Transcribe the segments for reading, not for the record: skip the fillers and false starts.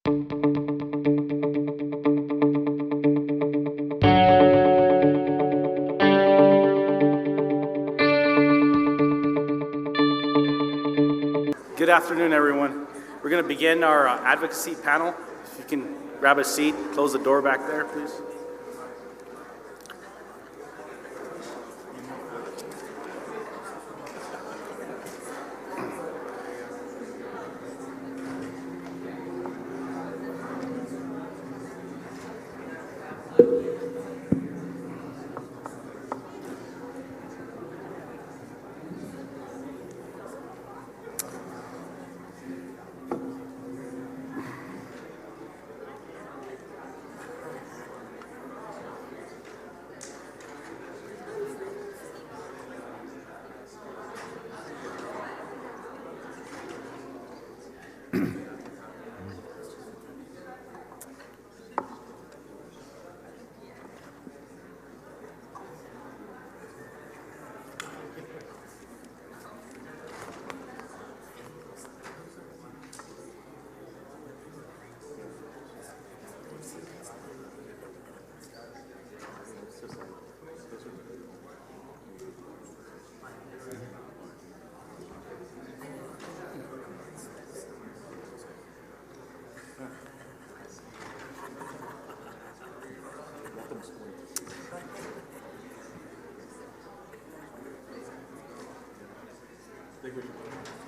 Good afternoon, everyone. We're going to begin our advocacy panel. If you can grab a seat, close the door back there, please.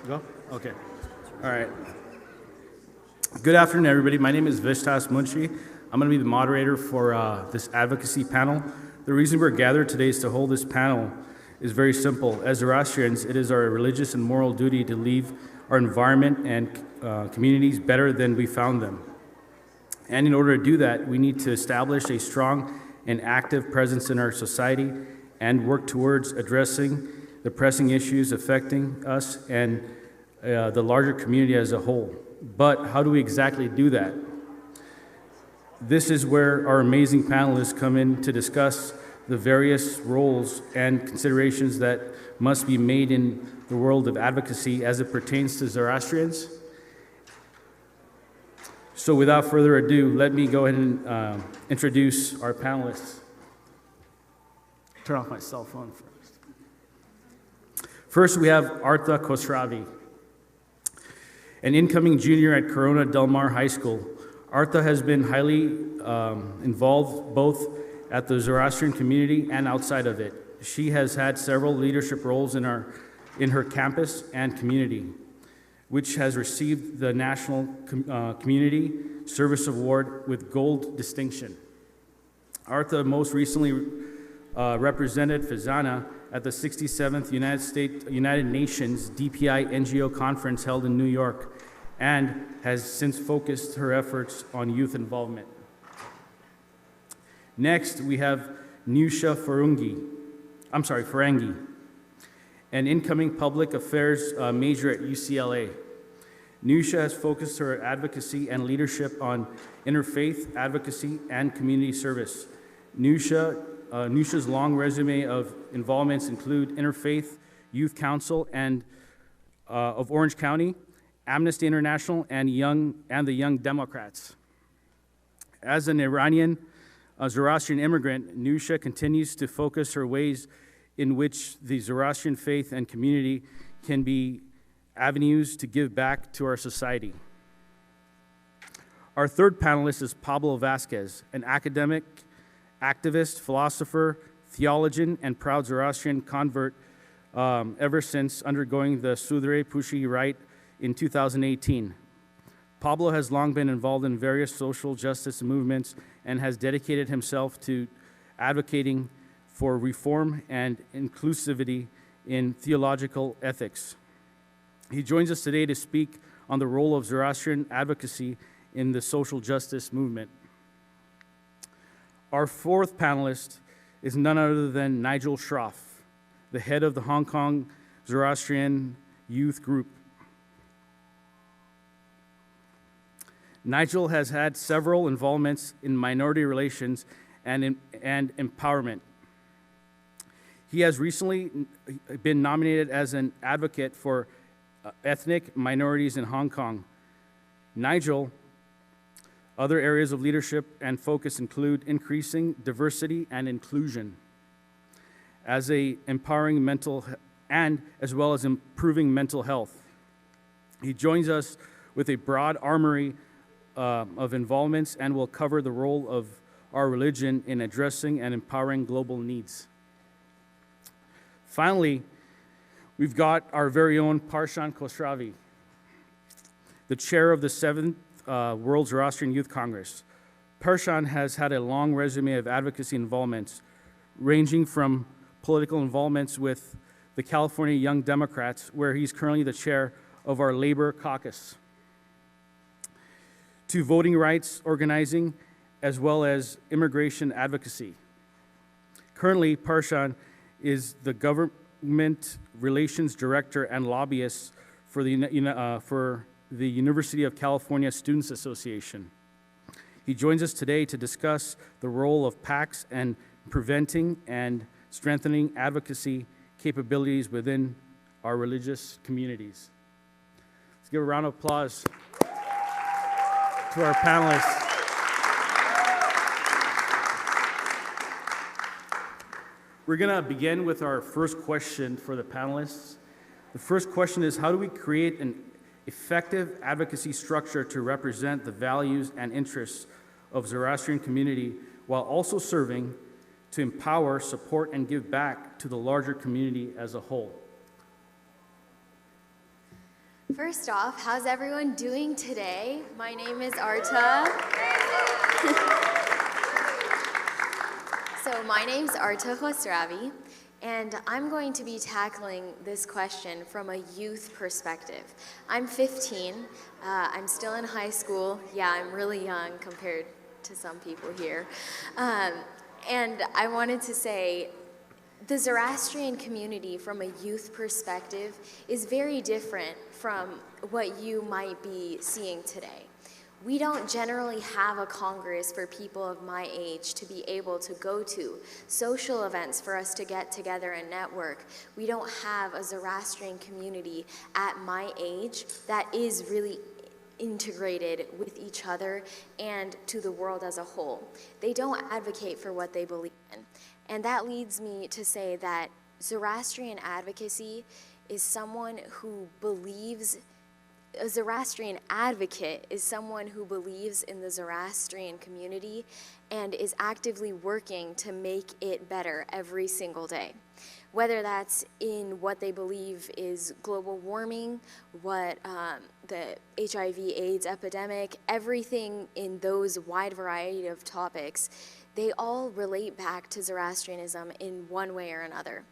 Go? Okay. All right. Good afternoon, everybody. My name is Vazquez. I'm going to be the moderator for this advocacy panel. The reason we're gathered today is to hold this panel is very simple. As Zoroastrians, it is our religious and moral duty to leave our environment and communities better than we found them. And in order to do that, we need to establish a strong and active presence in our society and work towards addressing the pressing issues affecting us and the larger community as a whole. But how do we exactly do that? This is where our amazing panelists come in to discuss the various roles and considerations that must be made in the world of advocacy as it pertains to Zoroastrians. So without further ado, let me go ahead and introduce our panelists. Turn off my cell phone first. First, we have Arta Khosravi, an incoming junior at Corona Del Mar High School. Arta has been highly involved both at the Zoroastrian community and outside of it. She has had several leadership roles in her campus and community, which has received the National Community Service Award with Gold Distinction. Arta most recently represented Fazana at the 67th United Nations DPI NGO conference held in New York, and has since focused her efforts on youth involvement. Next, we have Niousha Farhangi, an incoming public affairs major at UCLA. Niousha has focused her advocacy and leadership on interfaith advocacy and community service. Niousha's long resume of involvements include Interfaith Youth Council and of Orange County, Amnesty International, and the Young Democrats. As an Iranian Zoroastrian immigrant, Niousha continues to focus her ways in which the Zoroastrian faith and community can be avenues to give back to our society. Our third panelist is Pablo Vazquez, an academic, activist, philosopher, theologian, and proud Zoroastrian convert ever since undergoing the Sudre Pushi rite in 2018. Pablo has long been involved in various social justice movements and has dedicated himself to advocating for reform and inclusivity in theological ethics. He joins us today to speak on the role of Zoroastrian advocacy in the social justice movement. Our fourth panelist is none other than Nigel Shore, the head of the Hong Kong Zoroastrian Youth Group. Nigel has had several involvements in minority relations and empowerment. He has recently been nominated as an advocate for ethnic minorities in Hong Kong. Nigel Other areas of leadership and focus include increasing diversity and inclusion, as well as improving mental health. He joins us with a broad armory of involvements and will cover the role of our religion in addressing and empowering global needs. Finally, we've got our very own Parshan Khosravi, the chair of the 7th World Zoroastrian Youth Congress. Parshan has had a long resume of advocacy involvements, ranging from political involvements with the California Young Democrats, where he's currently the chair of our Labor Caucus, to voting rights organizing, as well as immigration advocacy. Currently, Parshan is the Government Relations Director and Lobbyist for the University of California Students Association. He joins us today to discuss the role of PACs and preventing and strengthening advocacy capabilities within our religious communities. Let's give a round of applause to our panelists. We're going to begin with our first question for the panelists. The first question is, how do we create an effective advocacy structure to represent the values and interests of Zoroastrian community while also serving to empower, support, and give back to the larger community as a whole? First off, how's everyone doing today? My name is Arta. So my name's Arta Khosravi, and I'm going to be tackling this question from a youth perspective. I'm 15, I'm still in high school. Yeah, I'm really young compared to some people here. And I wanted to say, the Zoroastrian community from a youth perspective is very different from what you might be seeing today. We don't generally have a Congress for people of my age to be able to go to, social events for us to get together and network. We don't have a Zoroastrian community at my age that is really integrated with each other and to the world as a whole. They don't advocate for what they believe in. And that leads me to say that Zoroastrian advocacy is someone who believes, a Zoroastrian advocate is someone who believes in the Zoroastrian community and is actively working to make it better every single day. Whether that's in what they believe is global warming, what the HIV/AIDS epidemic, everything in those wide variety of topics, they all relate back to Zoroastrianism in one way or another.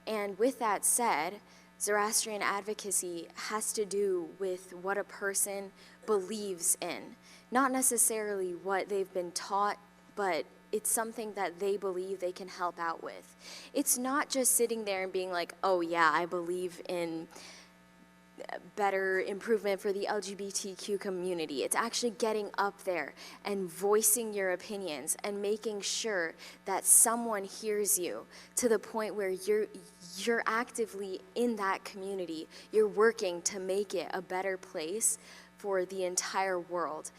And with that said, Zoroastrian advocacy has to do with what a person believes in, not necessarily what they've been taught, but it's something that they believe they can help out with. It's not just sitting there and being like, oh yeah, I believe in better improvement for the LGBTQ community. It's actually getting up there and voicing your opinions and making sure that someone hears you to the point where you're actively in that community. You're working to make it a better place for the entire world.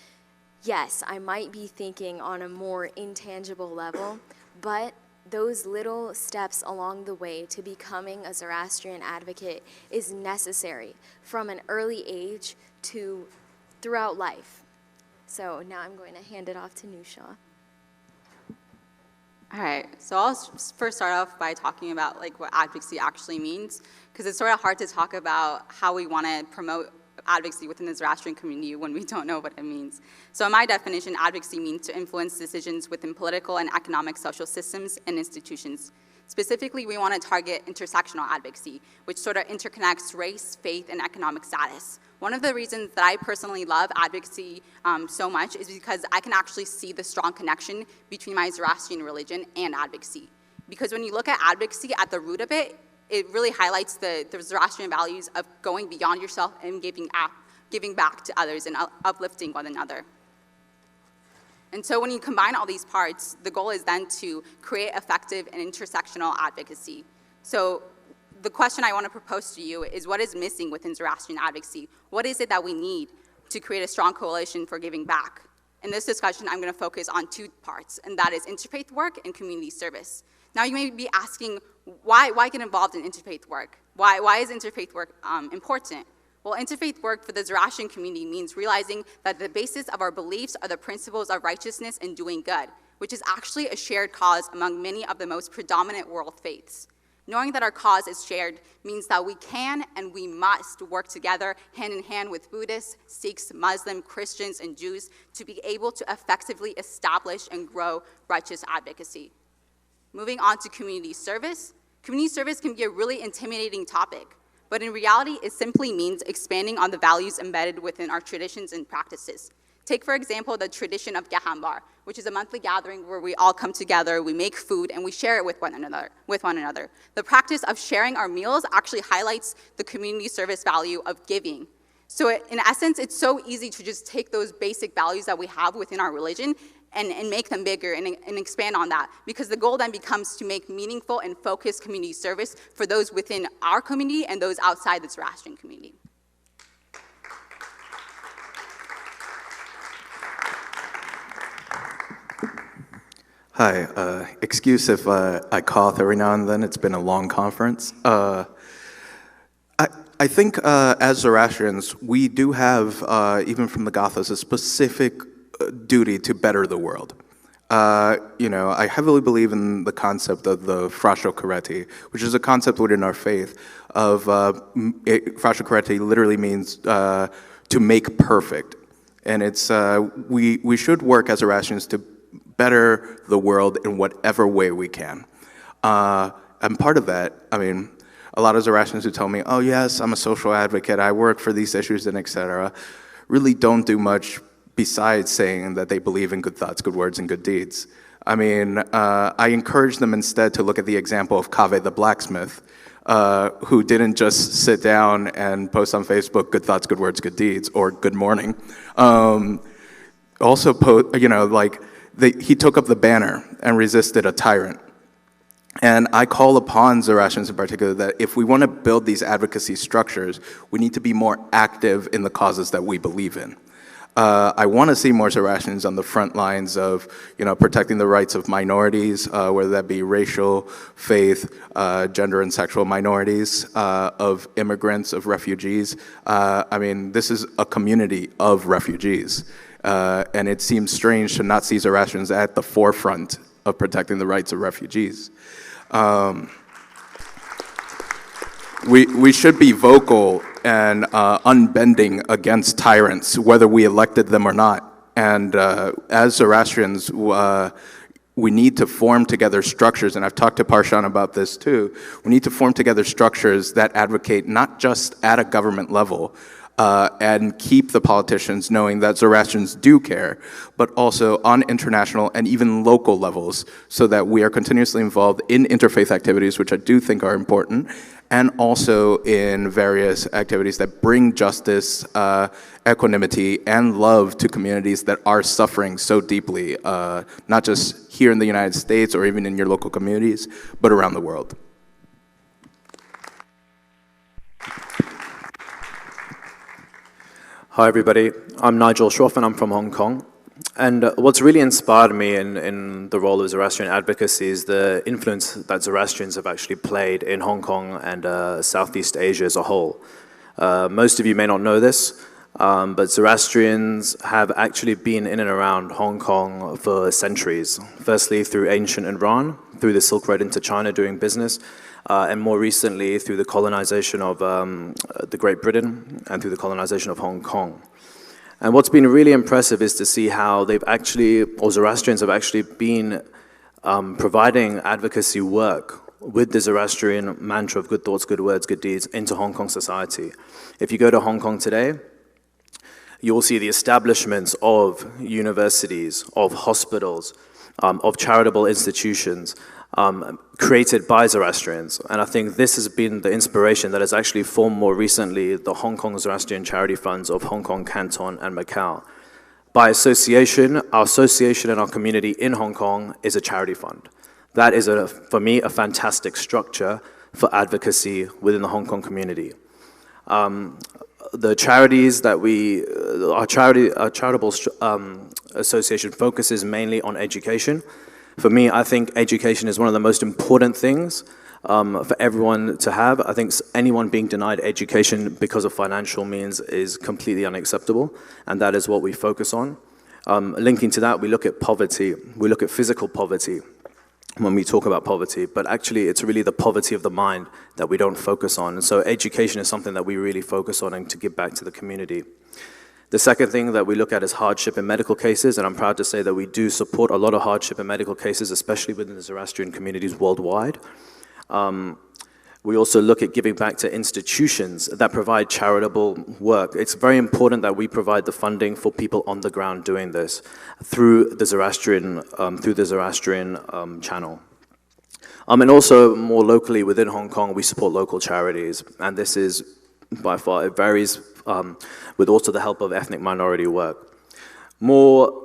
Yes, I might be thinking on a more intangible level, but those little steps along the way to becoming a Zoroastrian advocate is necessary from an early age to throughout life. So now I'm going to hand it off to Niousha. All right, so I'll first start off by talking about what advocacy actually means, because it's sort of hard to talk about how we want to promote advocacy within the Zoroastrian community when we don't know what it means. So in my definition, advocacy means to influence decisions within political and economic social systems and institutions. Specifically, we want to target intersectional advocacy, which sort of interconnects race, faith, and economic status. One of the reasons that I personally love advocacy so much is because I can actually see the strong connection between my Zoroastrian religion and advocacy. Because when you look at advocacy at the root of it, it really highlights the Zoroastrian values of going beyond yourself and giving back to others and uplifting one another. And so when you combine all these parts, the goal is then to create effective and intersectional advocacy. So the question I want to propose to you is, what is missing within Zoroastrian advocacy? What is it that we need to create a strong coalition for giving back? In this discussion, I'm going to focus on two parts, and that is interfaith work and community service. Now, you may be asking, why get involved in interfaith work? Why is interfaith work important? Well, interfaith work for the Zoroastrian community means realizing that the basis of our beliefs are the principles of righteousness and doing good, which is actually a shared cause among many of the most predominant world faiths. Knowing that our cause is shared means that we can and we must work together hand in hand with Buddhists, Sikhs, Muslims, Christians, and Jews to be able to effectively establish and grow righteous advocacy. Moving on to community service. Community service can be a really intimidating topic, but in reality, it simply means expanding on the values embedded within our traditions and practices. Take, for example, the tradition of Gahambar, which is a monthly gathering where we all come together, we make food, and we share it with one another. The practice of sharing our meals actually highlights the community service value of giving. So in essence, it's so easy to just take those basic values that we have within our religion and make them bigger and expand on that, because the goal then becomes to make meaningful and focused community service for those within our community and those outside the Zoroastrian community. Hi, excuse if I cough every now and then. It's been a long conference. I think as Zoroastrians, we do have, even from the Gothas, a specific duty to better the world. I heavily believe in the concept of the frascio careti, which is a concept within our faith of, frascio careti literally means to make perfect. And it's, we should work as Zoroastrians to better the world in whatever way we can. And part of that, a lot of Zoroastrians who tell me, oh yes, I'm a social advocate, I work for these issues and etc., really don't do much besides saying that they believe in good thoughts, good words, and good deeds. I encourage them instead to look at the example of Kaveh the blacksmith, who didn't just sit down and post on Facebook, good thoughts, good words, good deeds, or good morning. Also, he took up the banner and resisted a tyrant. And I call upon Zoroastrians in particular that if we want to build these advocacy structures, we need to be more active in the causes that we believe in. I want to see more Zoroastrians on the front lines of, protecting the rights of minorities, whether that be racial, faith, gender and sexual minorities, of immigrants, of refugees. This is a community of refugees. And it seems strange to not see Zoroastrians at the forefront of protecting the rights of refugees. We should be vocal and unbending against tyrants, whether we elected them or not. And as Zoroastrians, we need to form together structures, and I've talked to Parshan about this too. We need to form together structures that advocate not just at a government level, and keep the politicians knowing that Zoroastrians do care, but also on international and even local levels, so that we are continuously involved in interfaith activities, which I do think are important, and also in various activities that bring justice, equanimity, and love to communities that are suffering so deeply, not just here in the United States or even in your local communities, but around the world. Hi everybody, I'm Nigel Shore and I'm from Hong Kong. And what's really inspired me in the role of Zoroastrian advocacy is the influence that Zoroastrians have actually played in Hong Kong and Southeast Asia as a whole. Most of you may not know this, but Zoroastrians have actually been in and around Hong Kong for centuries. Firstly, through ancient Iran, through the Silk Road into China doing business, and more recently through the colonization of the Great Britain and through the colonization of Hong Kong. And what's been really impressive is to see how Zoroastrians have actually been providing advocacy work with the Zoroastrian mantra of good thoughts, good words, good deeds into Hong Kong society. If you go to Hong Kong today, you will see the establishments of universities, of hospitals, of charitable institutions, created by Zoroastrians. And I think this has been the inspiration that has actually formed more recently the Hong Kong Zoroastrian Charity Funds of Hong Kong, Canton, and Macau. By association, our association and our community in Hong Kong is a charity fund. That is, for me, a fantastic structure for advocacy within the Hong Kong community. the charities that our charitable association focuses mainly on education. For me, I think education is one of the most important things for everyone to have. I think anyone being denied education because of financial means is completely unacceptable, and that is what we focus on. Linking to that, we look at poverty, we look at physical poverty when we talk about poverty, but actually it's really the poverty of the mind that we don't focus on. And so education is something that we really focus on and to give back to the community. The second thing that we look at is hardship in medical cases, and I'm proud to say that we do support a lot of hardship in medical cases, especially within the Zoroastrian communities worldwide. We also look at giving back to institutions that provide charitable work. It's very important that we provide the funding for people on the ground doing this through the Zoroastrian, channel. And also more locally within Hong Kong, we support local charities, and this is by far, it varies with also the help of ethnic minority work. More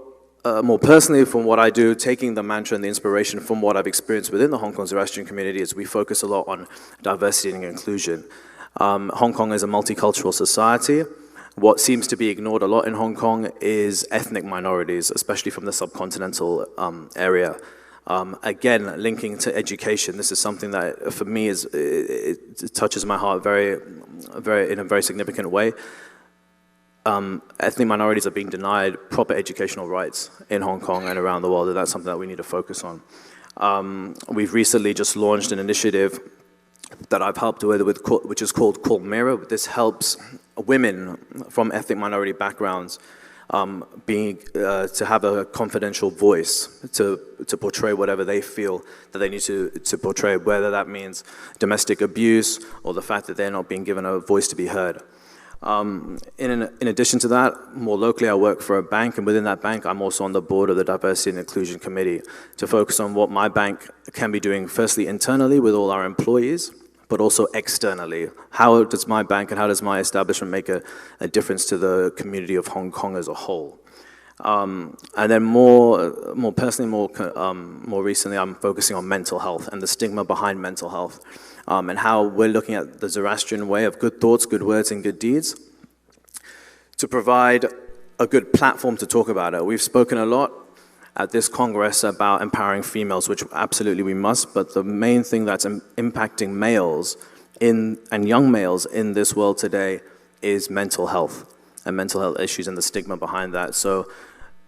personally, from what I do, taking the mantra and the inspiration from what I've experienced within the Hong Kong Zoroastrian community is we focus a lot on diversity and inclusion. Hong Kong is a multicultural society. What seems to be ignored a lot in Hong Kong is ethnic minorities, especially from the subcontinental area. Again, linking to education, this is something that for me it touches my heart in a very significant way. Ethnic minorities are being denied proper educational rights in Hong Kong and around the world, and that's something that we need to focus on. We've recently just launched an initiative that I've helped with which is called Mirror. This helps women from ethnic minority backgrounds to have a confidential voice to portray whatever they feel that they need to portray, whether that means domestic abuse or the fact that they're not being given a voice to be heard. In addition to that, more locally, I work for a bank, and within that bank, I'm also on the board of the Diversity and Inclusion Committee to focus on what my bank can be doing, firstly, internally with all our employees, but also externally. How does my bank and how does my establishment make a difference to the community of Hong Kong as a whole? And then more personally, more recently, I'm focusing on mental health and the stigma behind mental health. And how we're looking at the Zoroastrian way of good thoughts, good words, and good deeds to provide a good platform to talk about it. We've spoken a lot at this Congress about empowering females, which absolutely we must, but the main thing that's impacting males and young males in this world today is mental health and mental health issues and the stigma behind that. So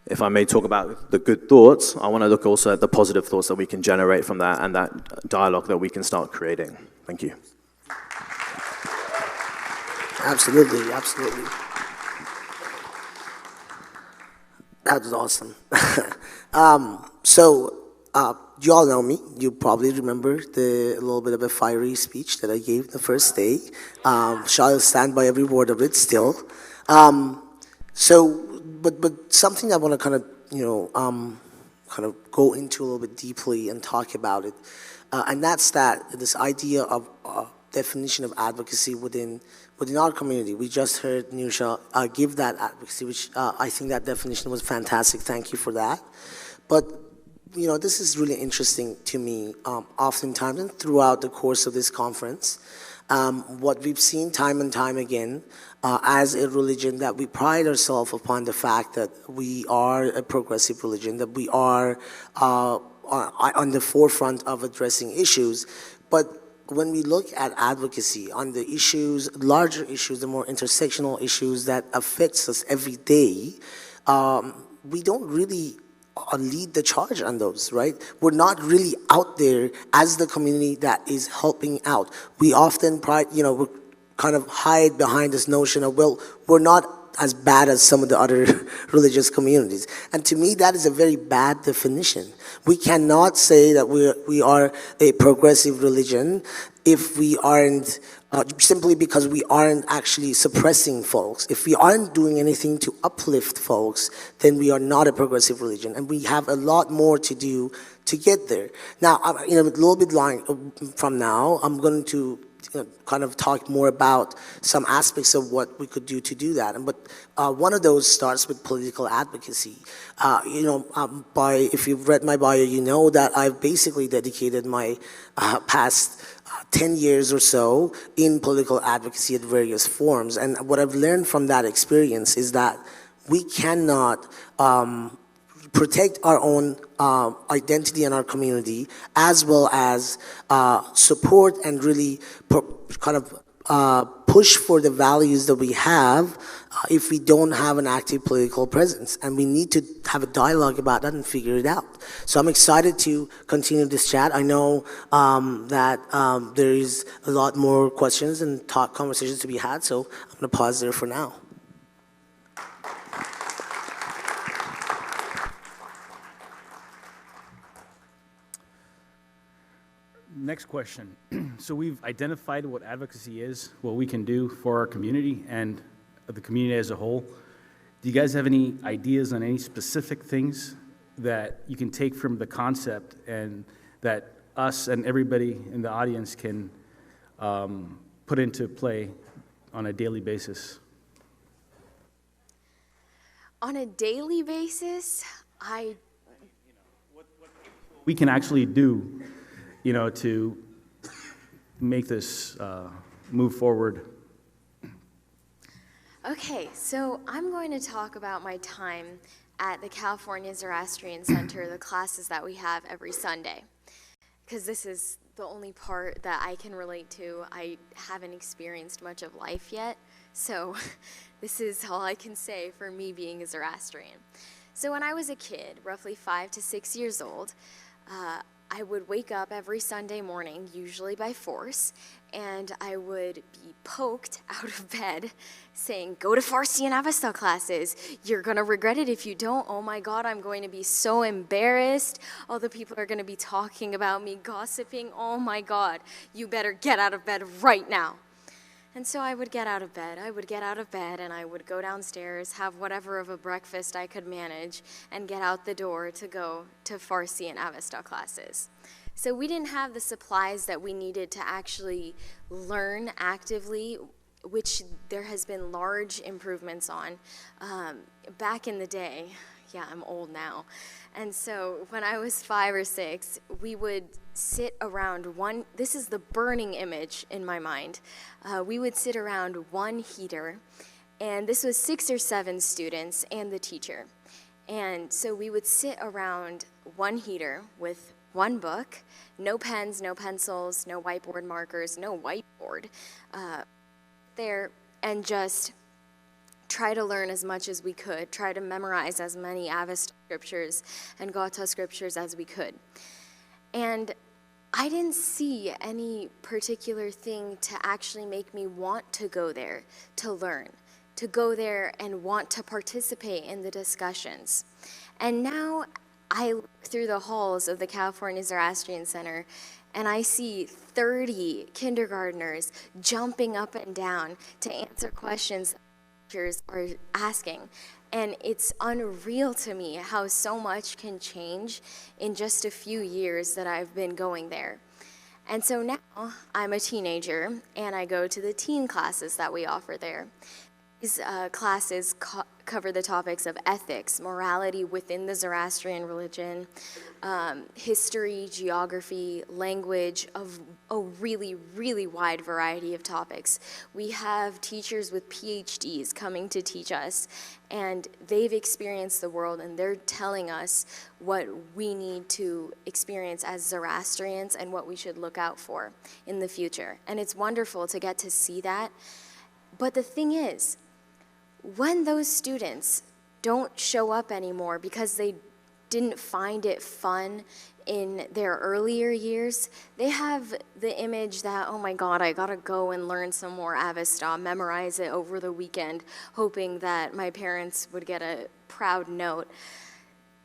if I may talk about the good thoughts, I want to look also at the positive thoughts that we can generate from that and that dialogue that we can start creating. Thank you. Absolutely, absolutely. That was awesome. You all know me. You probably remember a little bit of a fiery speech that I gave the first day. Shall stand by every word of it still. But something I want to kind of go into a little bit deeply and talk about it, and that's this idea of definition of advocacy within our community. We just heard Niousha give that advocacy, which I think that definition was fantastic. Thank you for that. But this is really interesting to me. Oftentimes and throughout the course of this conference, what we've seen time and time again as a religion, that we pride ourselves upon the fact that we are a progressive religion, that we are on the forefront of addressing issues. But when we look at advocacy on the issues, larger issues, the more intersectional issues that affects us every day, we don't really lead the charge on those, right? We're not really out there as the community that is helping out. We often we kind of hide behind this notion of, well, we're not as bad as some of the other religious communities. And to me, that is a very bad definition. We cannot say that we are a progressive religion if we aren't, simply because we aren't actually suppressing folks. If we aren't doing anything to uplift folks, then we are not a progressive religion. And we have a lot more to do to get there. Now, a little bit from now, I'm going to kind of talk more about some aspects of what we could do to do that. But one of those starts with political advocacy. If you've read my bio, you know that I've basically dedicated my past 10 years or so in political advocacy at various forms. And what I've learned from that experience is that we cannot protect our own identity in our community, as well as support and really push for the values that we have if we don't have an active political presence. And we need to have a dialogue about that and figure it out. So I'm excited to continue this chat. I know that there is a lot more questions and conversations to be had, so I'm going to pause there for now. Next question. So we've identified what advocacy is, what we can do for our community and the community as a whole. Do you guys have any ideas on any specific things that you can take from the concept and that us and everybody in the audience can put into play on a daily basis? On a daily basis, We can actually do, to make this move forward. Okay, so I'm going to talk about my time at the California Zoroastrian Center, the classes that we have every Sunday, because this is the only part that I can relate to. I haven't experienced much of life yet, so this is all I can say for me being a Zoroastrian. So when I was a kid, roughly 5 to 6 years old, I would wake up every Sunday morning, usually by force, and I would be poked out of bed saying, go to Farsi and Avesta classes. You're going to regret it if you don't. Oh my God, I'm going to be so embarrassed. All the people are going to be talking about me, gossiping. Oh my God, you better get out of bed right now. And so I would get out of bed. And I would go downstairs, have whatever of a breakfast I could manage, and get out the door to go to Farsi and Avesta classes. So we didn't have the supplies that we needed to actually learn actively, which there has been large improvements on. Back in the day, yeah, I'm old now. And so when I was 5 or 6, we would sit around this is the burning image in my mind. We would sit around one heater, and this was 6 or 7 students and the teacher. And so we would sit around one heater with one book, no pens, no pencils, no whiteboard markers, no whiteboard there, and just try to learn as much as we could, try to memorize as many Avesta scriptures and Gauta scriptures as we could. And I didn't see any particular thing to actually make me want to go there to learn, to go there and want to participate in the discussions. And now I look through the halls of the California Zoroastrian Center and I see 30 kindergartners jumping up and down to answer questions that teachers are asking. And it's unreal to me how so much can change in just a few years that I've been going there. And so now I'm a teenager and I go to the teen classes that we offer there. These classes cover the topics of ethics, morality within the Zoroastrian religion, history, geography, language, of a really, really wide variety of topics. We have teachers with PhDs coming to teach us, and they've experienced the world, and they're telling us what we need to experience as Zoroastrians and what we should look out for in the future. And it's wonderful to get to see that. But the thing is, when those students don't show up anymore because they didn't find it fun in their earlier years, they have the image that, oh my God, I gotta go and learn some more Avesta, memorize it over the weekend, hoping that my parents would get a proud note.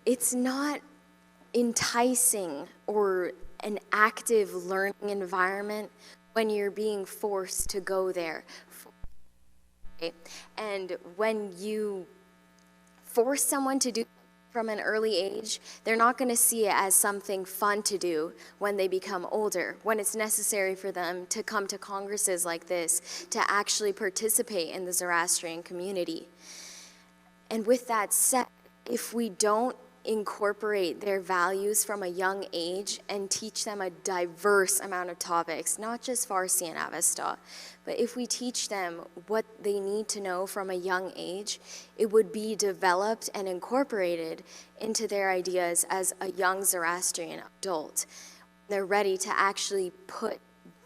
It's not enticing or an active learning environment when you're being forced to go there. And when you force someone to do from an early age, they're not going to see it as something fun to do when they become older, when it's necessary for them to come to congresses like this to actually participate in the Zoroastrian community. And with that said, if we don't incorporate their values from a young age and teach them a diverse amount of topics, not just Farsi and Avesta, but if we teach them what they need to know from a young age, it would be developed and incorporated into their ideas as a young Zoroastrian adult. They're ready to actually put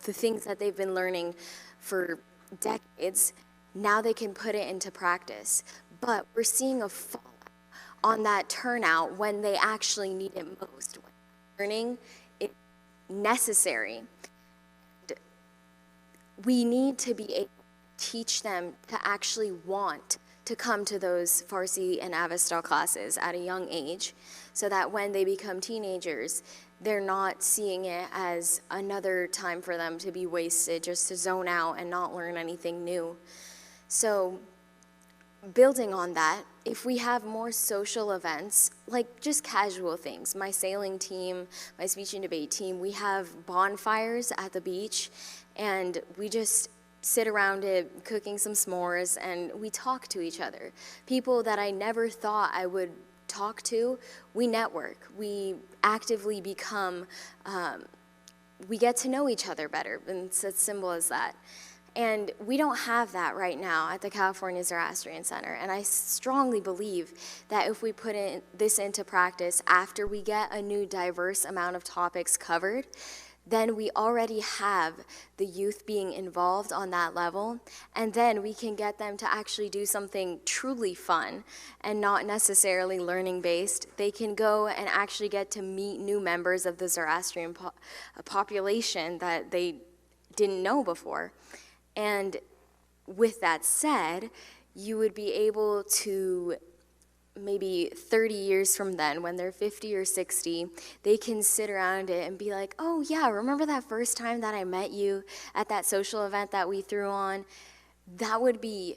the things that they've been learning for decades, now they can put it into practice. But we're seeing a fall on that turnout when they actually need it most. When learning is necessary. We need to be able to teach them to actually want to come to those Farsi and Avesta classes at a young age, so that when they become teenagers, they're not seeing it as another time for them to be wasted, just to zone out and not learn anything new. So, building on that, if we have more social events, like just casual things, my sailing team, my speech and debate team, we have bonfires at the beach, and we just sit around it cooking some s'mores, and we talk to each other. People that I never thought I would talk to, we network. We actively become, we get to know each other better, and it's as simple as that. And we don't have that right now at the California Zoroastrian Center. And I strongly believe that if we put this into practice after we get a new diverse amount of topics covered, then we already have the youth being involved on that level, and then we can get them to actually do something truly fun and not necessarily learning-based. They can go and actually get to meet new members of the Zoroastrian population that they didn't know before. And with that said, you would be able to, maybe 30 years from then, when they're 50 or 60, they can sit around it and be like, oh yeah, remember that first time that I met you at that social event that we threw on? That would be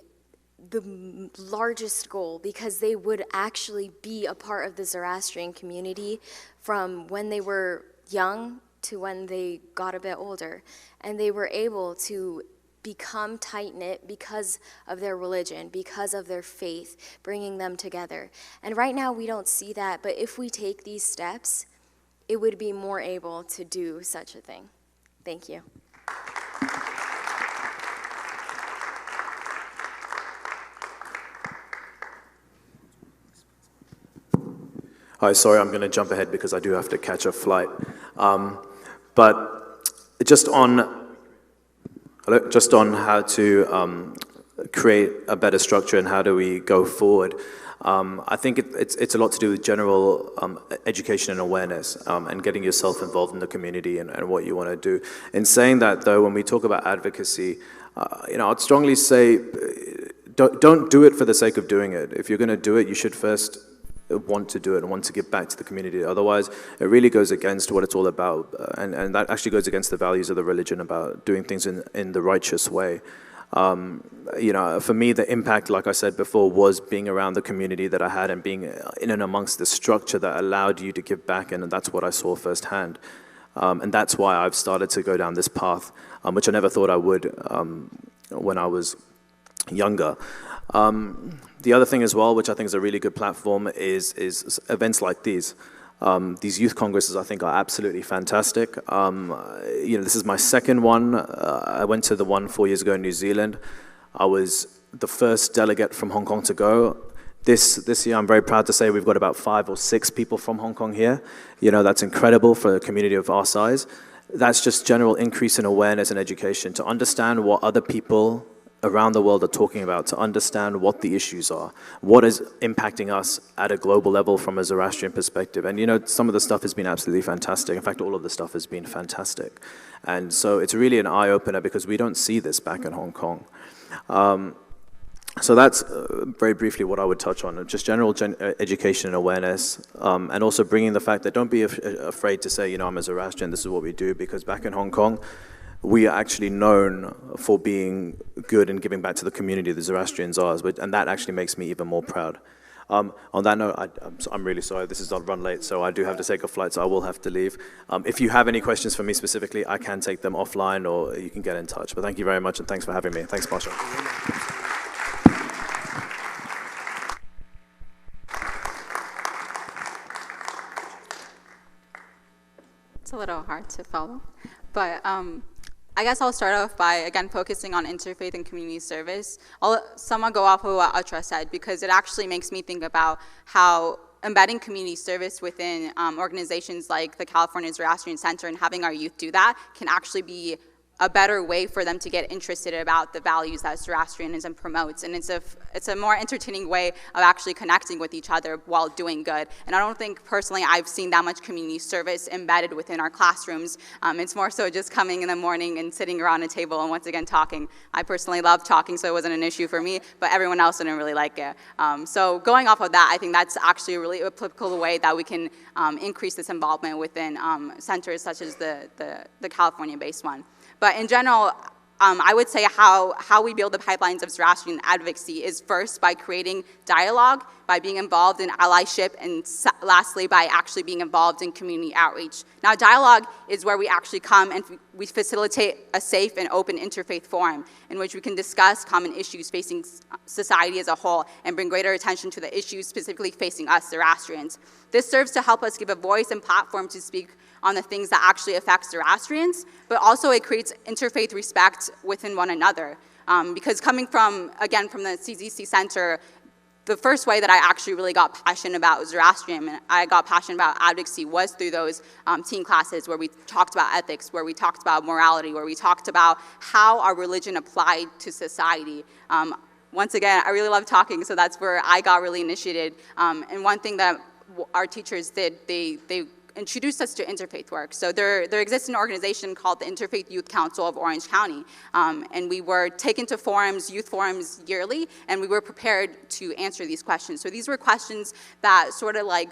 the largest goal, because they would actually be a part of the Zoroastrian community from when they were young to when they got a bit older. And they were able to become tight-knit because of their religion, because of their faith, bringing them together. And right now we don't see that, but if we take these steps, it would be more able to do such a thing. Thank you. Hi, sorry, I'm going to jump ahead because I do have to catch a flight. But just on how to create a better structure and how do we go forward, I think it's a lot to do with general education and awareness and getting yourself involved in the community and what you want to do. In saying that, though, when we talk about advocacy, I'd strongly say don't do it for the sake of doing it. If you're going to do it, you should first want to do it and want to give back to the community. Otherwise, it really goes against what it's all about, and that actually goes against the values of the religion about doing things in the righteous way. For me, the impact, like I said before, was being around the community that I had and being in and amongst the structure that allowed you to give back, and that's what I saw firsthand. And that's why I've started to go down this path, which I never thought I would when I was younger. The other thing as well, which I think is a really good platform, is events like these. These youth congresses, I think, are absolutely fantastic. This is my second one. I went to the one 4 years ago in New Zealand. I was the first delegate from Hong Kong to go. This year, I'm very proud to say we've got about 5 or 6 people from Hong Kong here. That's incredible for a community of our size. That's just general increase in awareness and education, to understand what other people around the world are talking about, to understand what the issues are, what is impacting us at a global level from a Zoroastrian perspective. And some of the stuff has been absolutely fantastic. In fact, all of the stuff has been fantastic. And so it's really an eye-opener because we don't see this back in Hong Kong. So that's very briefly what I would touch on, just general education and awareness, and also bringing the fact that don't be afraid to say, I'm a Zoroastrian, this is what we do, because back in Hong Kong, we are actually known for being good and giving back to the community the Zoroastrians are, and that actually makes me even more proud. On that note, I'm really sorry, this is not run late, so I do have to take a flight, so I will have to leave. If you have any questions for me specifically, I can take them offline or you can get in touch. But thank you very much and thanks for having me. Thanks, Parshan. It's a little hard to follow, but I guess I'll start off by, again, focusing on interfaith and community service. I'll somewhat go off of what Arta said, because it actually makes me think about how embedding community service within organizations like the California Zoroastrian Center and having our youth do that can actually be a better way for them to get interested about the values that Zoroastrianism promotes. And it's a more entertaining way of actually connecting with each other while doing good. And I don't think, personally, I've seen that much community service embedded within our classrooms. It's more so just coming in the morning and sitting around a table and once again talking. I personally love talking, so it wasn't an issue for me, but everyone else didn't really like it. So going off of that, I think that's actually a really applicable way that we can increase this involvement within centers such as the California-based one. But in general, I would say how we build the pipelines of Zoroastrian advocacy is first by creating dialogue, by being involved in allyship, and lastly, by actually being involved in community outreach. Now, dialogue is where we actually come and we facilitate a safe and open interfaith forum in which we can discuss common issues facing society as a whole and bring greater attention to the issues specifically facing us Zoroastrians. This serves to help us give a voice and platform to speak on the things that actually affect Zoroastrians, but also it creates interfaith respect within one another. Because coming from, again, from the CZC Center, the first way that I actually really got passionate about Zoroastrian and I got passionate about advocacy was through those teen classes where we talked about ethics, where we talked about morality, where we talked about how our religion applied to society. Once again, I really love talking, so that's where I got really initiated. And one thing that our teachers did, they introduced us to interfaith work. So there exists an organization called the Interfaith Youth Council of Orange County, and we were taken to forums, youth forums yearly, and we were prepared to answer these questions. So these were questions that sort of like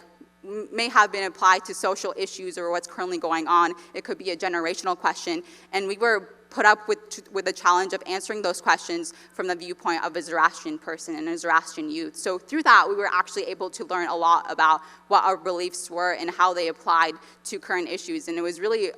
may have been applied to social issues or what's currently going on. It could be a generational question, and we were put up with the challenge of answering those questions from the viewpoint of a Zoroastrian person and a Zoroastrian youth. So through that, we were actually able to learn a lot about what our beliefs were and how they applied to current issues. And it was really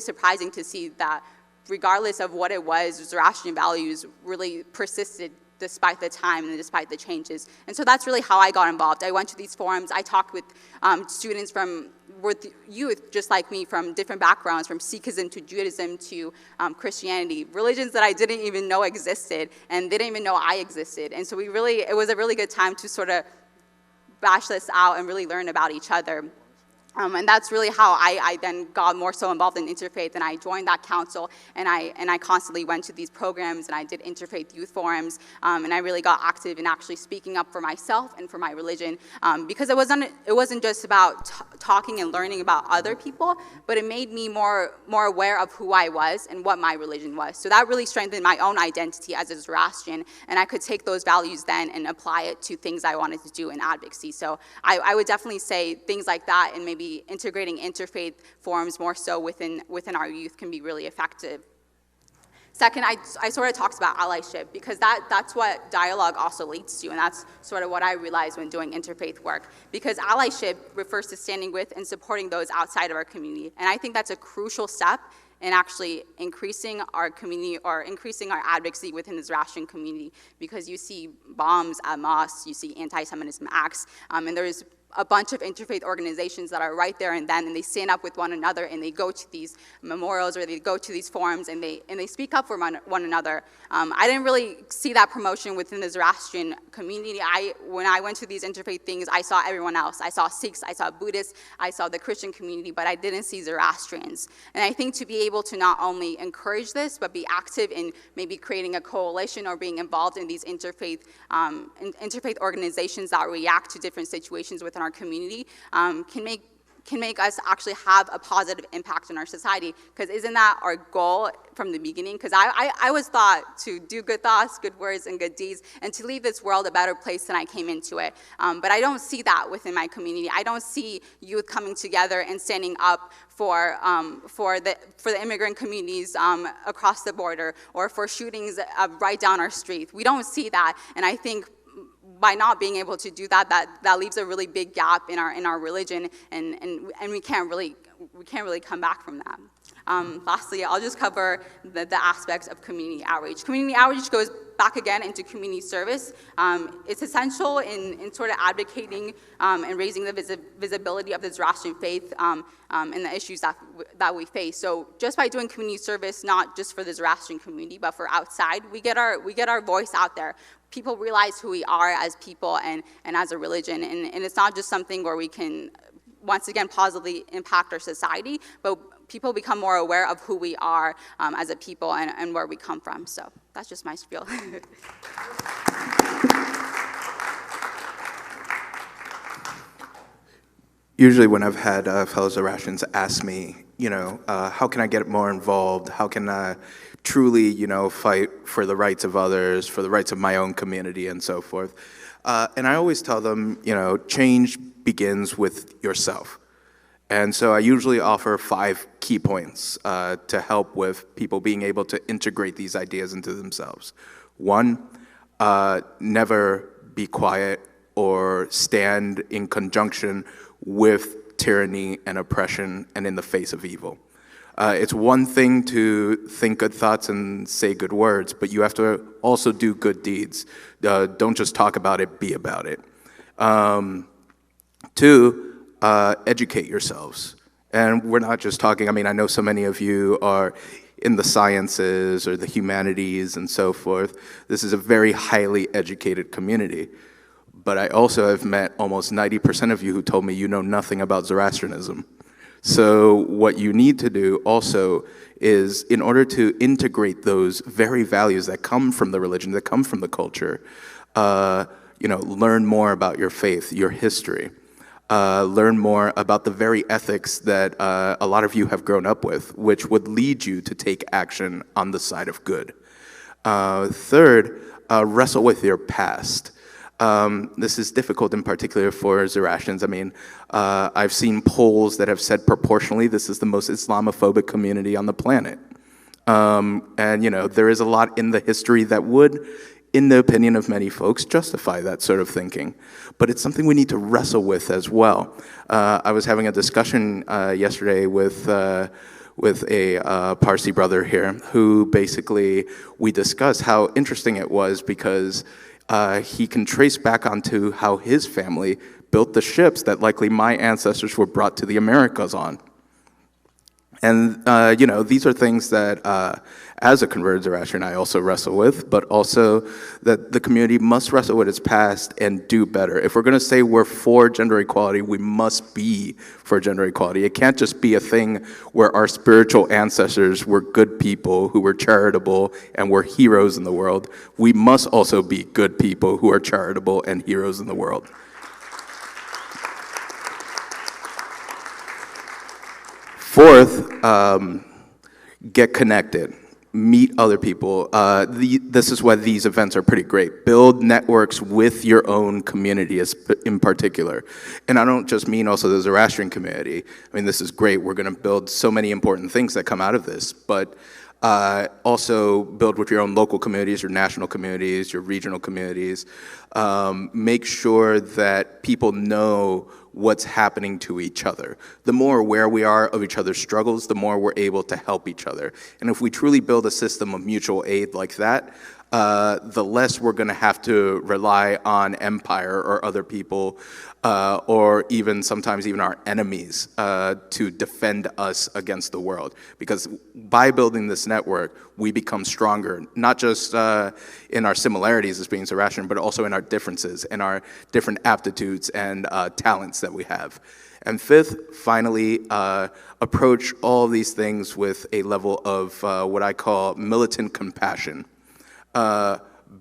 surprising to see that regardless of what it was, Zoroastrian values really persisted despite the time and despite the changes. And so that's really how I got involved. I went to these forums, I talked with students with youth just like me from different backgrounds, from Sikhism to Judaism to Christianity, religions that I didn't even know existed and they didn't even know I existed. And so it was a really good time to sort of bash this out and really learn about each other. And that's really how I then got more so involved in interfaith, and I joined that council, and I constantly went to these programs, and I did interfaith youth forums, and I really got active in actually speaking up for myself and for my religion, because it wasn't just about talking and learning about other people, but it made me more aware of who I was and what my religion was. So that really strengthened my own identity as a Zoroastrian, and I could take those values then and apply it to things I wanted to do in advocacy. So I would definitely say things like that, and maybe integrating interfaith forums more so within our youth can be really effective. Second, I sort of talked about allyship, because that's what dialogue also leads to, and that's sort of what I realized when doing interfaith work, because allyship refers to standing with and supporting those outside of our community, and I think that's a crucial step in actually increasing our community or increasing our advocacy within the Zoroastrian community, because you see bombs at mosques, you see anti-Semitism acts, and there's a bunch of interfaith organizations that are right there and then, and they stand up with one another, and they go to these memorials or they go to these forums, and they speak up for one another. I didn't really see that promotion within the Zoroastrian community. When I went to these interfaith things, I saw everyone else. I saw Sikhs, I saw Buddhists, I saw the Christian community, but I didn't see Zoroastrians. And I think to be able to not only encourage this, but be active in maybe creating a coalition or being involved in these interfaith organizations that react to different situations within our community can make us actually have a positive impact in our society, because isn't that our goal from the beginning? Because I was thought to do good thoughts, good words, and good deeds, and to leave this world a better place than I came into it. But I don't see that within my community. I don't see youth coming together and standing up for the immigrant communities across the border, or for shootings right down our street. We don't see that, and I think by not being able to do that, that leaves a really big gap in our religion, and we can't really come back from that. Lastly, I'll just cover the aspects of community outreach. Community outreach goes back again into community service. It's essential in sort of advocating and raising the visibility of the Zoroastrian faith and the issues that we face. So just by doing community service, not just for the Zoroastrian community, but for outside, we get our voice out there. People realize who we are as people and as a religion, and it's not just something where we can, once again, positively impact our society, but people become more aware of who we are as a people and where we come from. So that's just my spiel. Usually when I've had fellow Zoroastrians ask me, how can I get more involved? How can I truly, fight for the rights of others, for the rights of my own community and so forth? And I always tell them, change begins with yourself. And so I usually offer 5 key points to help with people being able to integrate these ideas into themselves. 1, never be quiet or stand in conjunction with tyranny and oppression and in the face of evil. It's one thing to think good thoughts and say good words, but you have to also do good deeds. Don't just talk about it, be about it. 2, educate yourselves. And we're not just talking, I know so many of you are in the sciences or the humanities and so forth. This is a very highly educated community. But I also have met almost 90% of you who told me you know nothing about Zoroastrianism. So what you need to do also is, in order to integrate those very values that come from the religion, that come from the culture, learn more about your faith, your history. Learn more about the very ethics that a lot of you have grown up with, which would lead you to take action on the side of good. 3rd, wrestle with your past. This is difficult in particular for Zoroastrians. I've seen polls that have said proportionally this is the most Islamophobic community on the planet. And there is a lot in the history that would, in the opinion of many folks, justify that sort of thinking. But it's something we need to wrestle with as well. I was having a discussion yesterday with a Parsi brother here who basically, we discussed how interesting it was because he can trace back onto how his family built the ships that likely my ancestors were brought to the Americas on. And, these are things that, as a converted Zoroastrian, I also wrestle with, but also that the community must wrestle with its past and do better. If we're going to say we're for gender equality, we must be for gender equality. It can't just be a thing where our spiritual ancestors were good people who were charitable and were heroes in the world. We must also be good people who are charitable and heroes in the world. 4th, get connected, meet other people. This is why these events are pretty great. Build networks with your own community in particular. And I don't just mean also the Zoroastrian community. This is great. We're going to build so many important things that come out of this, but also build with your own local communities, your national communities, your regional communities. Make sure that people know what's happening to each other. The more aware we are of each other's struggles, the more we're able to help each other. And if we truly build a system of mutual aid like that, the less we're going to have to rely on empire or other people, or even sometimes even our enemies, to defend us against the world. Because by building this network, we become stronger, not just in our similarities as being Zoroastrian, but also in our differences and our different aptitudes and talents that we have. And 5th, finally, approach all these things with a level of what I call militant compassion.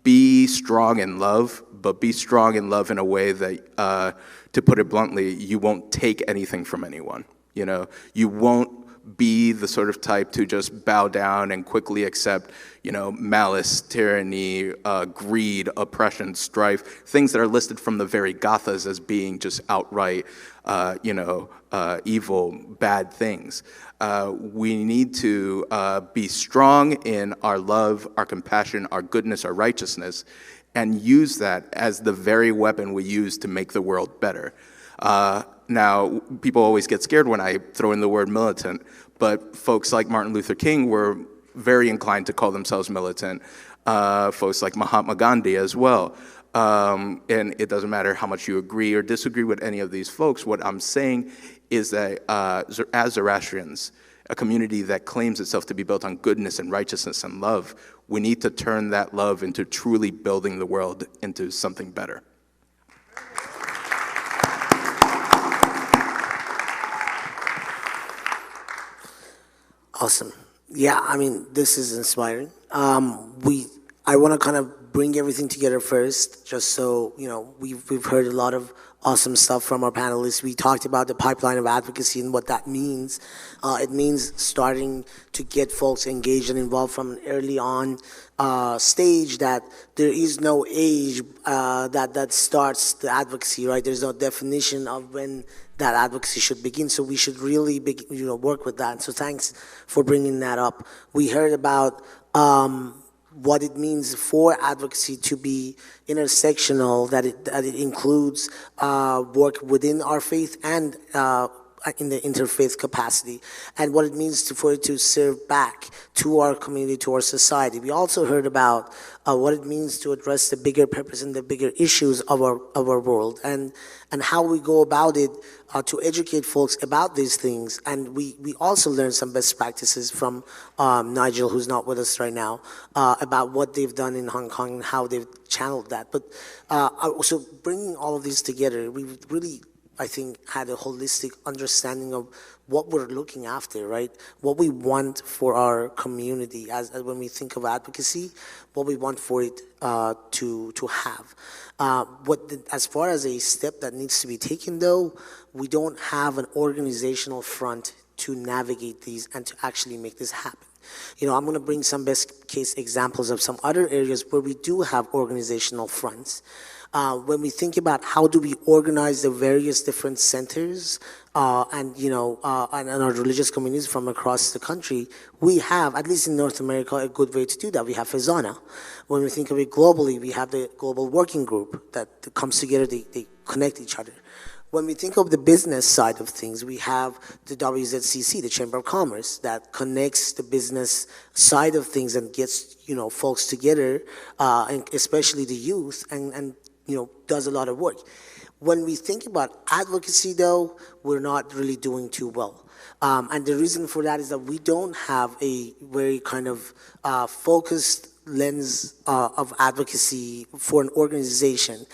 Be strong in love, but be strong in love in a way that, to put it bluntly, you won't take anything from anyone. You won't be the sort of type to just bow down and quickly accept, malice, tyranny, greed, oppression, strife, things that are listed from the very Gathas as being just outright, evil, bad things. We need to be strong in our love, our compassion, our goodness, our righteousness, and use that as the very weapon we use to make the world better. Now, people always get scared when I throw in the word militant, but folks like Martin Luther King were very inclined to call themselves militant. Folks like Mahatma Gandhi as well. And it doesn't matter how much you agree or disagree with any of these folks. What I'm saying is that as Zoroastrians, a community that claims itself to be built on goodness and righteousness and love, we need to turn that love into truly building the world into something better. Awesome. Yeah, I mean, this is inspiring. I want to kind of bring everything together first, just so, you know, we've heard a lot of awesome stuff from our panelists. We talked about the pipeline of advocacy and what that means. It means starting to get folks engaged and involved from an early on stage, that there is no age that starts the advocacy, right? There's no definition of when that advocacy should begin, so we should really work with that. So thanks for bringing that up. We heard about what it means for advocacy to be intersectional, that it includes work within our faith and in the interfaith capacity, and what it means for it to serve back to our community, to our society. We also heard about what it means to address the bigger purpose and the bigger issues of our world, and how we go about it to educate folks about these things. And we also learned some best practices from Nigel, who's not with us right now, about what they've done in Hong Kong and how they've channeled that. But so bringing all of these together, we've really, I think, had a holistic understanding of what we're looking after, right? What we want for our community as when we think of advocacy, what we want for it to have. As far as a step that needs to be taken, though, we don't have an organizational front to navigate these and to actually make this happen. You know, I'm going to bring some best case examples of some other areas where we do have organizational fronts. When we think about how do we organize the various different centers and our religious communities from across the country, we have, at least in North America, a good way to do that. We have Fezana. When we think of it globally, we have the Global Working Group that comes together, they connect each other. When we think of the business side of things, we have the WZCC, the Chamber of Commerce, that connects the business side of things and gets, folks together, and especially the youth, and does a lot of work. When we think about advocacy, though, we're not really doing too well. And the reason for that is that we don't have a very kind of focused lens of advocacy for an organization.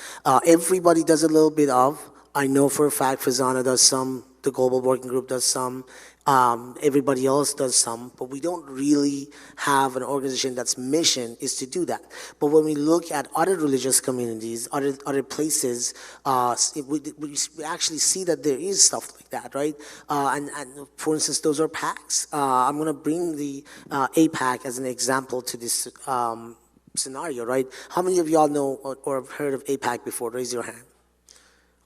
Everybody does a little bit of. I know for a fact Fezana does some, the Global Working Group does some, everybody else does some, but we don't really have an organization that's mission is to do that. But when we look at other religious communities, other places, we actually see that there is stuff like that, right? And for instance, those are PACs. I'm going to bring the APAC as an example to this scenario, right? How many of y'all know or have heard of APAC before? Raise your hand.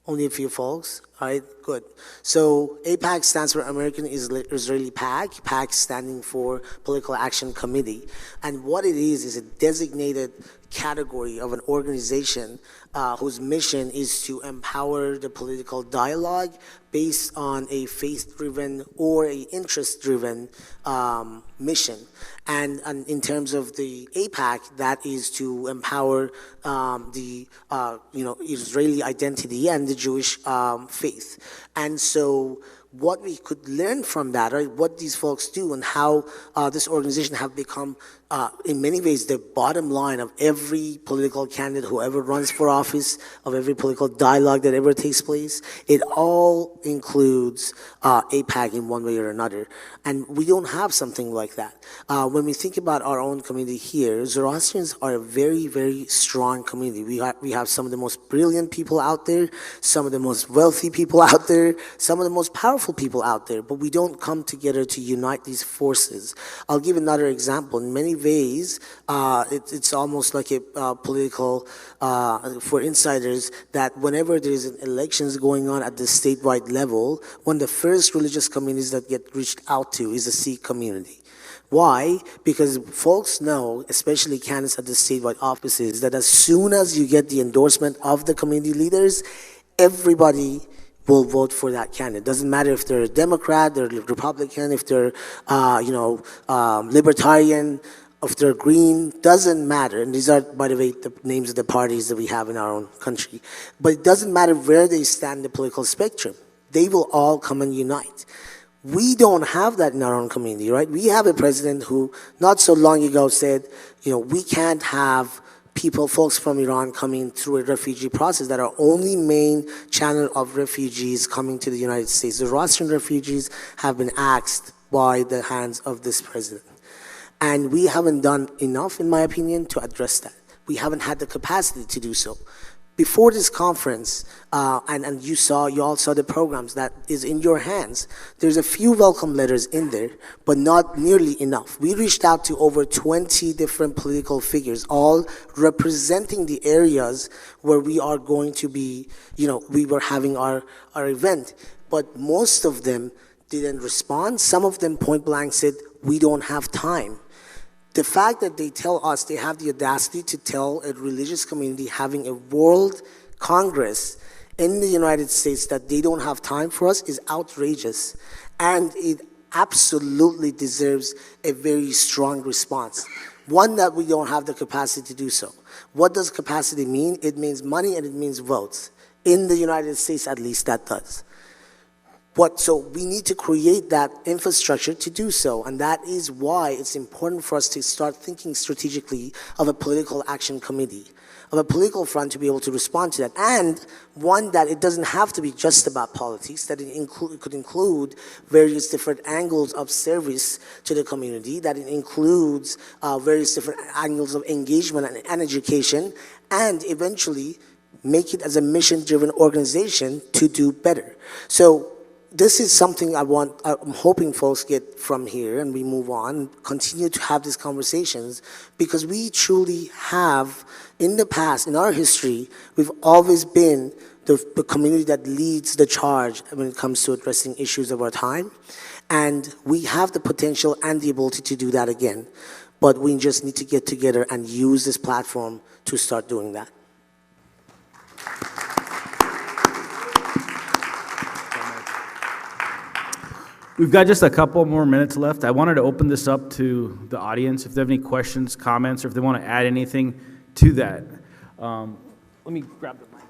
Only a few folks, all right, good. So APAC stands for American Israeli PAC, PAC standing for Political Action Committee. And what it is a designated category of an organization whose mission is to empower the political dialogue based on a faith-driven or a interest-driven mission. And in terms of the APAC, that is to empower the Israeli identity and the Jewish faith. And so what we could learn from that, right, what these folks do and how this organization have become, in many ways, the bottom line of every political candidate who ever runs for office, of every political dialogue that ever takes place. It all includes APAC in one way or another. And we don't have something like that. When we think about our own community here, Zoroastrians are a very, very strong community. We have some of the most brilliant people out there, some of the most wealthy people out there, some of the most powerful people out there, but we don't come together to unite these forces. I'll give another example. In many ways, it's almost like a political, for insiders, that whenever there's elections going on at the statewide level, one of the first religious communities that get reached out to is the Sikh community. Why? Because folks know, especially candidates at the statewide offices, that as soon as you get the endorsement of the community leaders, everybody will vote for that candidate. Doesn't matter if they're a Democrat, they're Republican, if they're, Libertarian, if they're Green, doesn't matter. And these are, by the way, the names of the parties that we have in our own country. But it doesn't matter where they stand in the political spectrum. They will all come and unite. We don't have that in our own community, right? We have a president who not so long ago said, we can't have folks from Iran coming through a refugee process, that our only main channel of refugees coming to the United States. The Zoroastrian refugees have been axed by the hands of this president. And we haven't done enough, in my opinion, to address that. We haven't had the capacity to do so. Before this conference, and you all saw the programs that is in your hands, there's a few welcome letters in there, but not nearly enough. We reached out to over 20 different political figures, all representing the areas where we are going to be, we were having our event, but most of them didn't respond. Some of them point blank said, we don't have time. The fact that they tell us, they have the audacity to tell a religious community having a world congress in the United States that they don't have time for us is outrageous. And it absolutely deserves a very strong response. One, that we don't have the capacity to do so. What does capacity mean? It means money and it means votes. In the United States, at least, that does. So we need to create that infrastructure to do so, and that is why it's important for us to start thinking strategically of a political action committee, of a political front to be able to respond to that, and one that it doesn't have to be just about politics, that it could include various different angles of service to the community, that it includes various different angles of engagement and education, and eventually make it as a mission-driven organization to do better. So this is something I'm hoping folks get from here, and we move on, continue to have these conversations, because we truly have, in the past, in our history, we've always been the community that leads the charge when it comes to addressing issues of our time, and we have the potential and the ability to do that again, but we just need to get together and use this platform to start doing that. We've got just a couple more minutes left. I wanted to open this up to the audience if they have any questions, comments, or if they want to add anything to that. Let me grab the mic.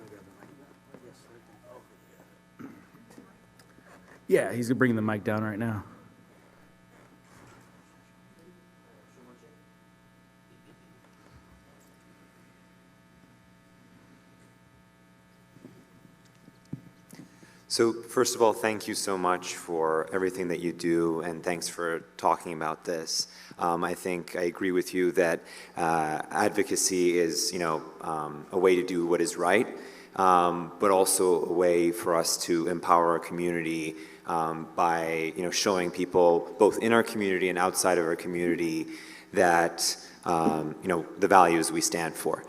Yeah, he's bringing the mic down right now. So first of all, thank you so much for everything that you do, and thanks for talking about this. I think I agree with you that advocacy is, a way to do what is right, but also a way for us to empower our community by, showing people both in our community and outside of our community that, the values we stand for.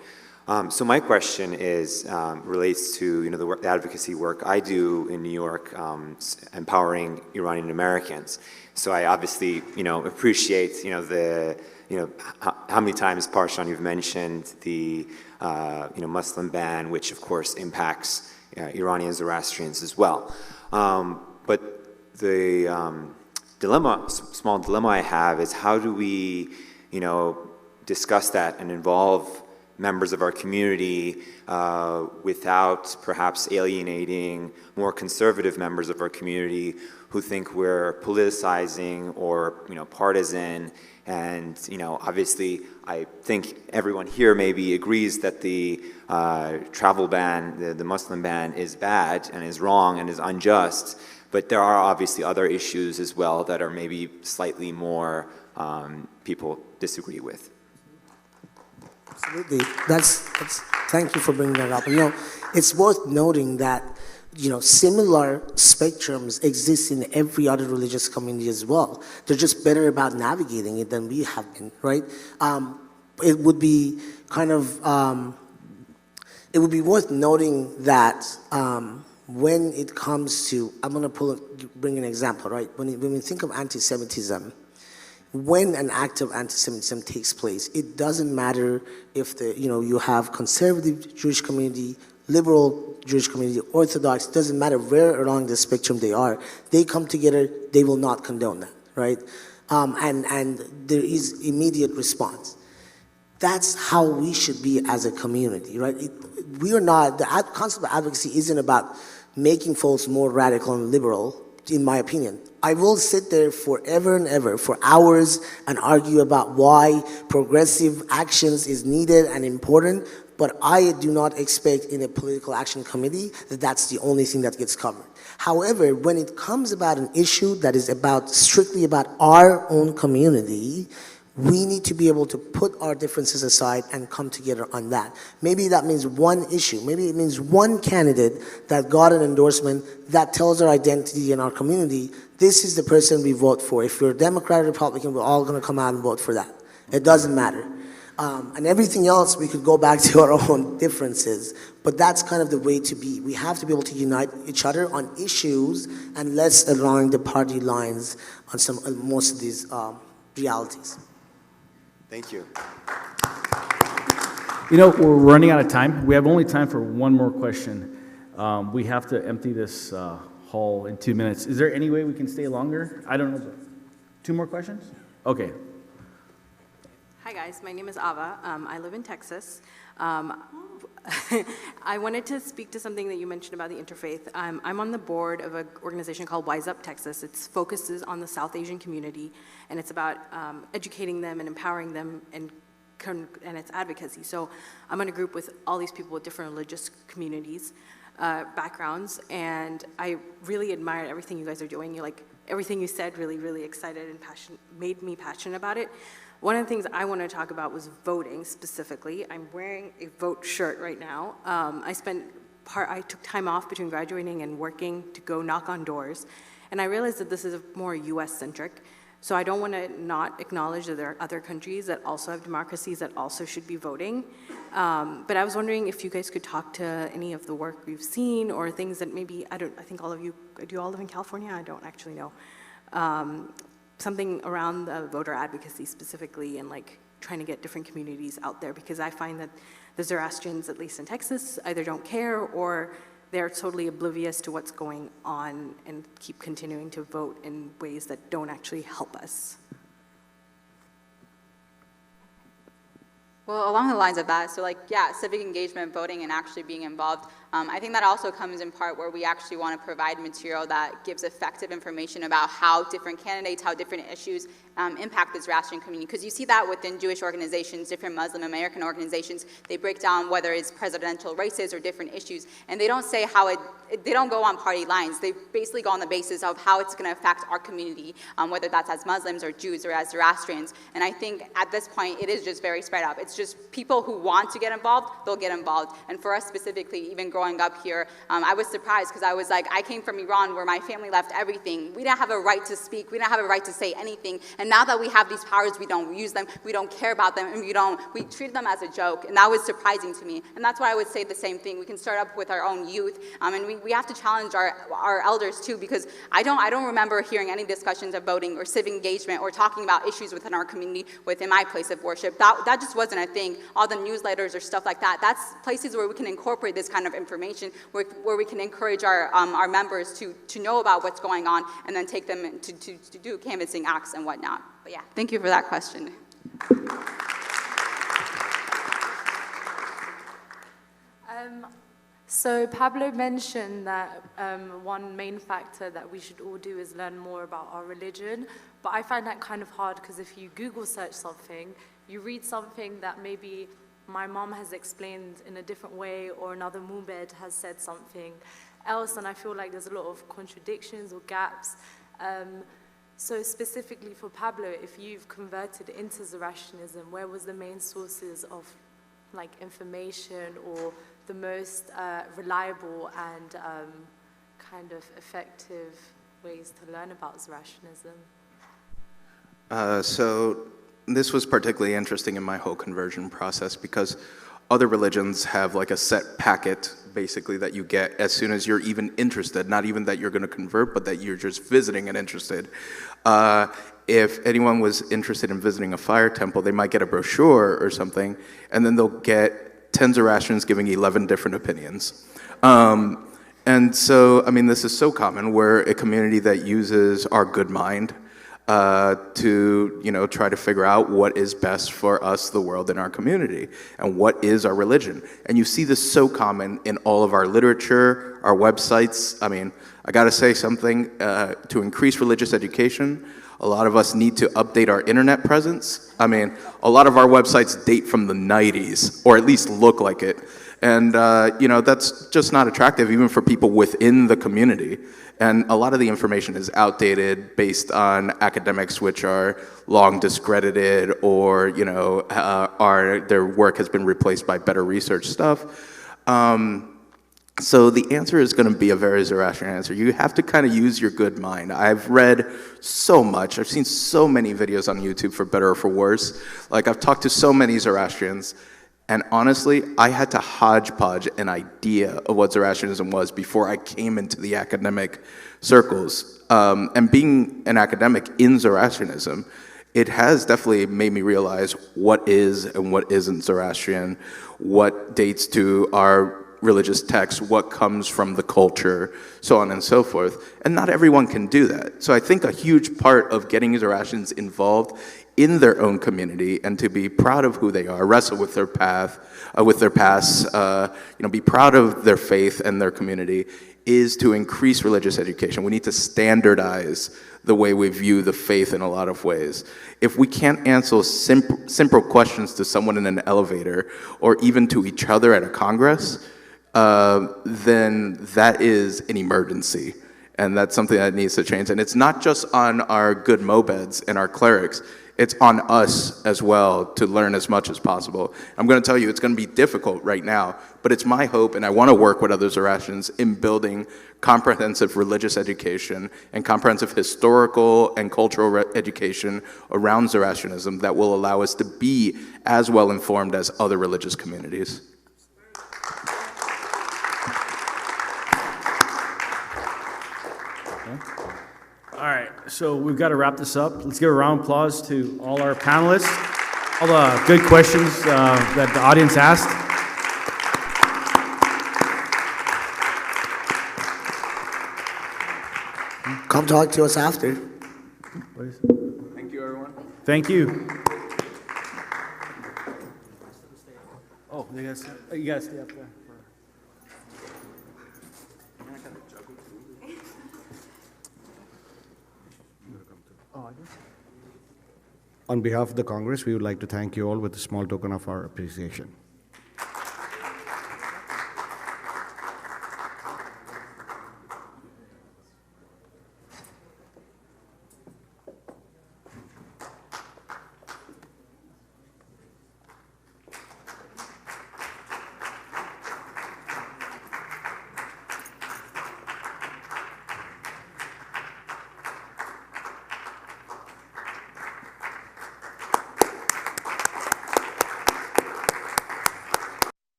So my question is relates to the advocacy work I do in New York, empowering Iranian Americans. So I obviously appreciate how many times, Parshan, you've mentioned the Muslim ban, which of course impacts Iranian Zoroastrians as well. But the small dilemma I have is, how do we discuss that and involve members of our community without perhaps alienating more conservative members of our community who think we're politicizing or partisan. And obviously I think everyone here maybe agrees that the travel ban, the Muslim ban, is bad and is wrong and is unjust, but there are obviously other issues as well that are maybe slightly more people disagree with. Absolutely. Thank you for bringing that up. It's worth noting that, similar spectrums exist in every other religious community as well. They're just better about navigating it than we have been, right? It would be it would be worth noting that when it comes to, I'm going to bring an example, right? When we think of anti-Semitism, when an act of anti-Semitism takes place, it doesn't matter if you have conservative Jewish community, liberal Jewish community, Orthodox, it doesn't matter where along the spectrum they are, they come together, they will not condone that, right? And there is immediate response. That's how we should be as a community, right? We are not, the concept of advocacy isn't about making folks more radical and liberal, in my opinion. I will sit there forever and ever, for hours, and argue about why progressive actions is needed and important, but I do not expect in a political action committee that that's the only thing that gets covered. However, when it comes about an issue that is strictly about our own community, we need to be able to put our differences aside and come together on that. Maybe that means one issue. Maybe it means one candidate that got an endorsement that tells our identity in our community, this is the person we vote for. If you're a Democrat or Republican, we're all going to come out and vote for that. It doesn't matter. And everything else, we could go back to our own differences. But that's kind of the way to be. We have to be able to unite each other on issues and less along the party lines on most of these realities. Thank you. We're running out of time. We have only time for one more question. We have to empty this hall in 2 minutes. Is there any way we can stay longer? I don't know. 2 more questions? Okay. Hi guys, my name is Ava. I live in Texas. I wanted to speak to something that you mentioned about the interfaith. I'm on the board of an organization called Wise Up Texas. It focuses on the South Asian community, and it's about educating them and empowering them, and it's advocacy. So I'm in a group with all these people with different religious communities, backgrounds, and I really admire everything you guys are doing. Everything you said really, really excited and made me passionate about it. One of the things I want to talk about was voting specifically. I'm wearing a vote shirt right now. I took time off between graduating and working to go knock on doors, and I realized that this is more US-centric. So I don't want to not acknowledge that there are other countries that also have democracies that also should be voting. But I was wondering if you guys could talk to any of the work we've seen or things that maybe, I think all of you, do you all live in California? I don't actually know. Something around the voter advocacy specifically, and trying to get different communities out there, because I find that the Zoroastrians, at least in Texas, either don't care or they're totally oblivious to what's going on and keep continuing to vote in ways that don't actually help us. Well, along the lines of that, so civic engagement, voting, and actually being involved, I think that also comes in part where we actually want to provide material that gives effective information about how different candidates, how different issues impact the Zoroastrian community. Because you see that within Jewish organizations, different Muslim American organizations, they break down whether it's presidential races or different issues, and they don't say they don't go on party lines. They basically go on the basis of how it's going to affect our community, whether that's as Muslims or Jews or as Zoroastrians. And I think at this point, it is just very spread out. It's just people who want to get involved, they'll get involved. And for us specifically, even growing up here, I was surprised because I was I came from Iran where my family left everything. We didn't have a right to speak. We didn't have a right to say anything. And now that we have these powers, we don't use them. We don't care about them, and we treat them as a joke. And that was surprising to me. And that's why I would say the same thing. We can start up with our own youth, and we have to challenge our elders too, because I don't remember hearing any discussions of voting or civic engagement or talking about issues within our community, within my place of worship. That just wasn't a thing. All the newsletters or stuff like that, that's places where we can incorporate this kind of information, where we can encourage our members to know about what's going on and then take them to do canvassing acts and whatnot. But yeah, thank you for that question. So Pablo mentioned that one main factor that we should all do is learn more about our religion, but I find that kind of hard because if you Google search something, you read something that maybe my mom has explained in a different way or another mu'bed has said something else, and I feel like there's a lot of contradictions or gaps. So specifically for Pablo, if you've converted into Zoroastrianism, where was the main sources of information or the most reliable and kind of effective ways to learn about Zoroastrianism? So this was particularly interesting in my whole conversion process because other religions have a set packet basically, that you get as soon as you're even interested, not even that you're going to convert, but that you're just visiting and interested. If anyone was interested in visiting a fire temple, they might get a brochure or something, and then they'll get 10 Zoroastrians giving 11 different opinions. And so, I mean, this is so common. We're a community that uses our good mind to, you know, try to figure out what is best for us, the world, and our community, and what is our religion. And you see this so common in all of our literature, our websites. I mean, I gotta say something, to increase religious education, a lot of us need to update our internet presence. I mean, a lot of our websites date from the 90s, or at least look like it. And, you know, that's just not attractive even for people within the community. And a lot of the information is outdated based on academics which are long discredited, or, you know, their work has been replaced by better research stuff. So the answer is going to be a very Zoroastrian answer. You have to kind of use your good mind. I've read so much. I've seen so many videos on YouTube, for better or for worse. Like, I've talked to so many Zoroastrians, and honestly, I had to hodgepodge an idea of what Zoroastrianism was before I came into the academic circles. And being an academic in Zoroastrianism, it has definitely made me realize what is and what isn't Zoroastrian, what dates to our religious texts, what comes from the culture, so on and so forth. And not everyone can do that. So I think a huge part of getting Zoroastrians involved in their own community and to be proud of who they are, wrestle with their path, with their past, you know, be proud of their faith and their community, is to increase religious education. We need to standardize the way we view the faith in a lot of ways. If we can't answer simple questions to someone in an elevator, or even to each other at a congress, then that is an emergency. And that's something that needs to change. And it's not just on our good mobeds and our clerics, it's on us as well to learn as much as possible. I'm going to tell you, it's going to be difficult right now, but it's my hope, and I want to work with other Zoroastrians in building comprehensive religious education and comprehensive historical and cultural education around Zoroastrianism that will allow us to be as well informed as other religious communities. All right, so we've got to wrap this up. Let's give a round of applause to all our panelists, all the good questions that the audience asked. Come talk to us after. Thank you, everyone. Thank you. Oh, you guys stay up there. On behalf of the Congress, we would like to thank you all with a small token of our appreciation.